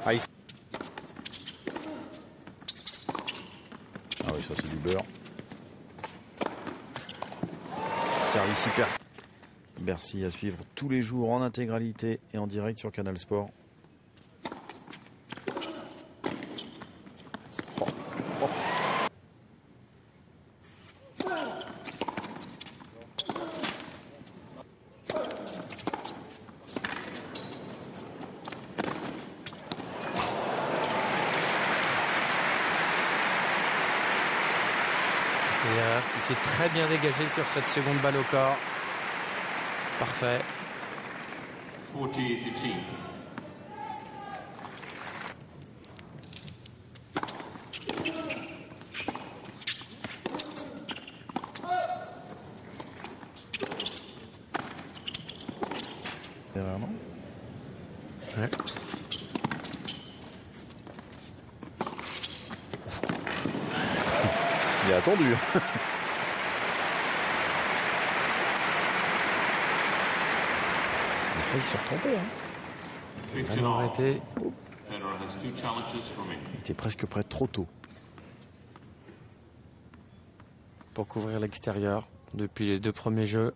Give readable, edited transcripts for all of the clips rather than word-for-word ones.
Ah, ah oui, ça c'est du beurre. Service hyper. Bercy à suivre tous les jours en intégralité et en direct sur Canal Sport. Qui s'est très bien dégagé sur cette seconde balle au corps. C'est parfait. 40-15. Derrière, non? Ouais. Il a attendu. Il a failli se faire tromper. Hein. Vraiment arrêté. Il était presque prêt trop tôt. Pour couvrir l'extérieur depuis les 2 premiers jeux.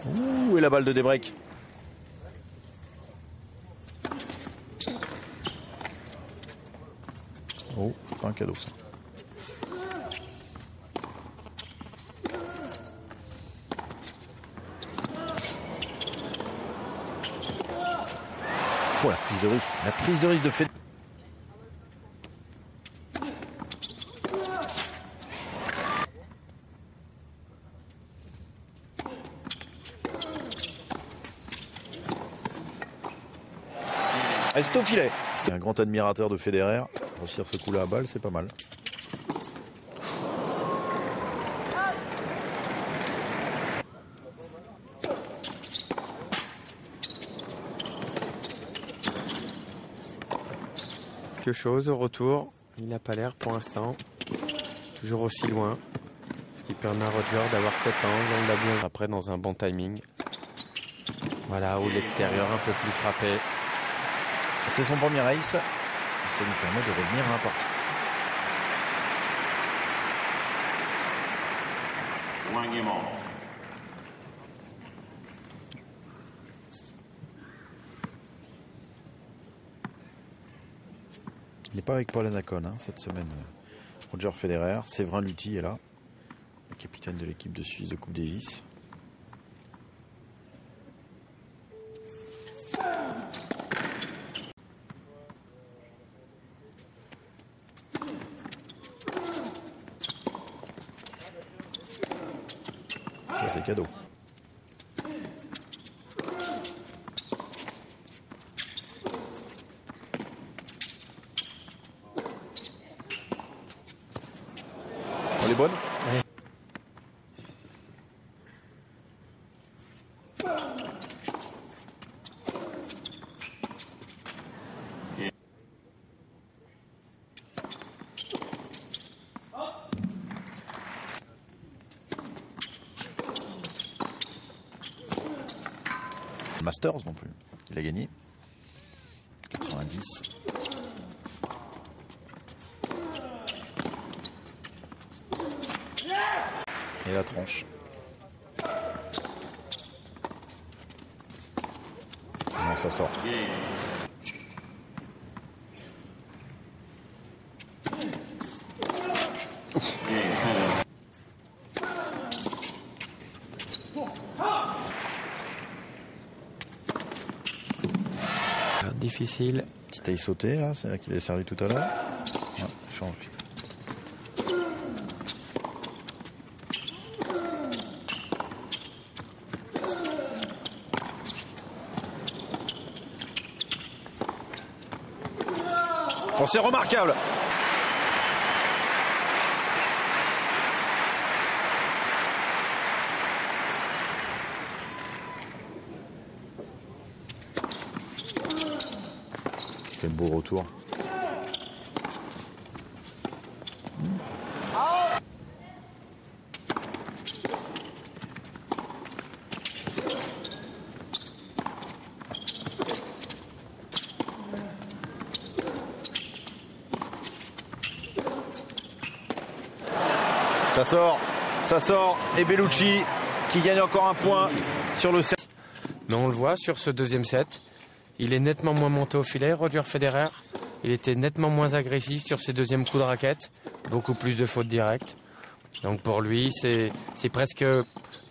Ouh, et la balle de débreak. Oh, c'est pas un cadeau ça. Oh, la prise de risque. La prise de risque de Federer. C'est au filet. C'est un grand admirateur de Federer. Réussir ce coup-là à balle, c'est pas mal. Quelque chose au retour. Il n'a pas l'air pour l'instant. Toujours aussi loin. Ce qui permet à Roger d'avoir cet angle. On l'a bien après dans un bon timing. Voilà, où l'extérieur un peu plus frappé. C'est son premier race. Ça lui permet de revenir à un partout. Il n'est pas avec Paul Annacone cette semaine. Roger Federer. Séverin Luthi est là. Le capitaine de l'équipe de Suisse de Coupe Davis. C'est cadeau. Elle est bonne? Ouais. Masters non plus. Il a gagné. 90. Et la tranche. Non, ça sort. Difficile. Petit taille sauté là, c'est là qu'il a servi tout à l'heure. Ouais, change. Oh, c'est remarquable. Quel beau retour. Ça sort. Et Bellucci qui gagne encore un point sur le set. Mais on le voit sur ce deuxième set. Il est nettement moins monté au filet, Roger Federer. Il était nettement moins agressif sur ses deuxièmes coups de raquette. Beaucoup plus de fautes directes. Donc pour lui, c'est presque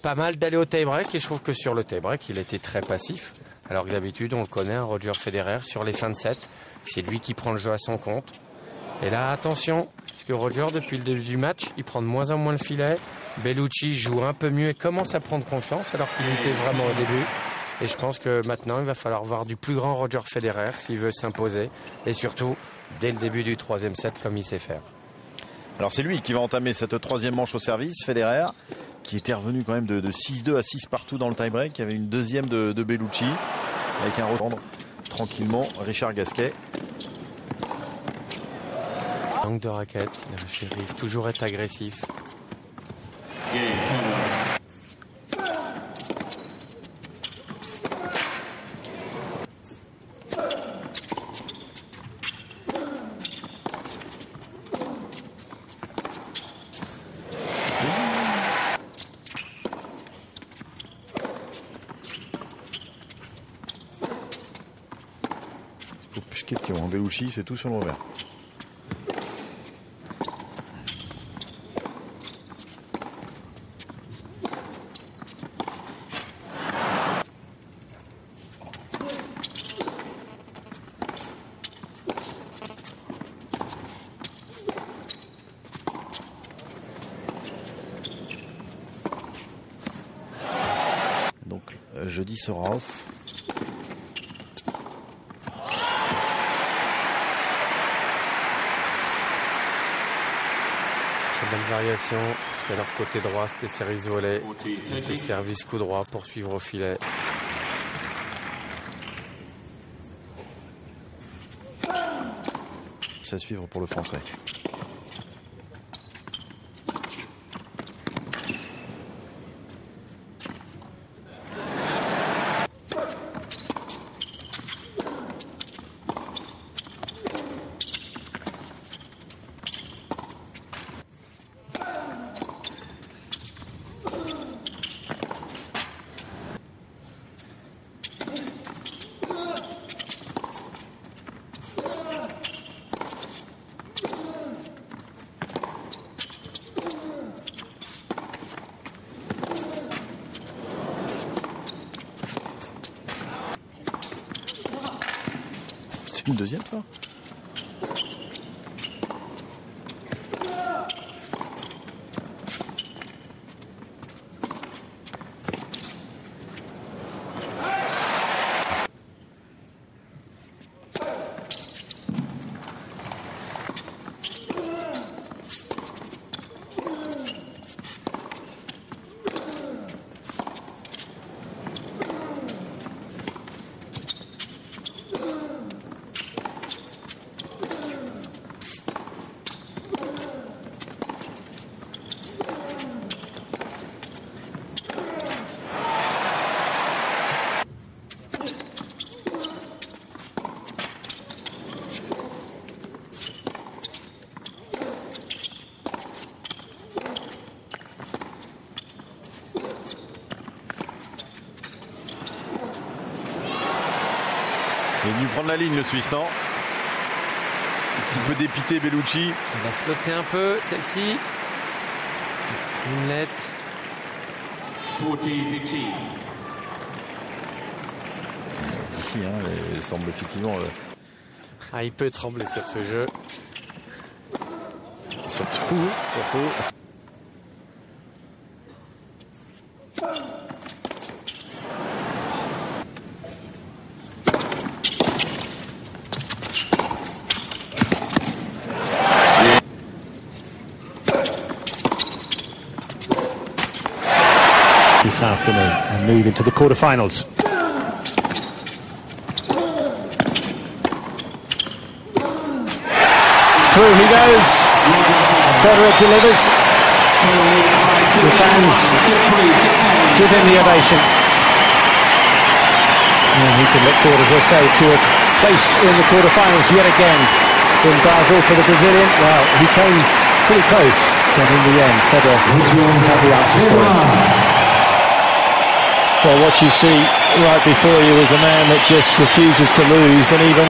pas mal d'aller au tie-break. Et je trouve que sur le tie-break, il était très passif. Alors que d'habitude, on le connaît, un Roger Federer, sur les fins de set. C'est lui qui prend le jeu à son compte. Et là, attention, parce que Roger, depuis le début du match, il prend de moins en moins le filet. Bellucci joue un peu mieux et commence à prendre confiance alors qu'il luttait vraiment au début. Et je pense que maintenant, il va falloir voir du plus grand Roger Federer s'il veut s'imposer. Et surtout, dès le début du troisième set, comme il sait faire. Alors c'est lui qui va entamer cette troisième manche au service, Federer, qui était revenu quand même de 6-2 à 6 partout dans le tie-break. Il y avait une deuxième de Bellucci, avec un retour tranquillement, Richard Gasquet. Manque de raquette, le shérif toujours est agressif. Qui ont un Bellucci, c'est tout sur le revers. Donc jeudi sera off. Belle variation, jusqu'à leur côté droit, c'était service volé. C'est service coup droit pour suivre au filet. C'est à suivre pour le Français. Une deuxième fois. Il est venu prendre la ligne, le Suisse, non? Un petit peu dépité, Bellucci. Il a flotté un peu, celle-ci. Inlet. D'ici, il semble effectivement... Ah, il peut trembler sur ce jeu. Surtout. This afternoon and move into the quarterfinals. Through he goes. Federer delivers. The fans give him the ovation. And he can look forward, as I say, to a place in the quarterfinals yet again in Basel for the Brazilian. Well, he came Pretty close, but in the end, Federer had the answers for him. Well, what you see right before you is a man that just refuses to lose, and even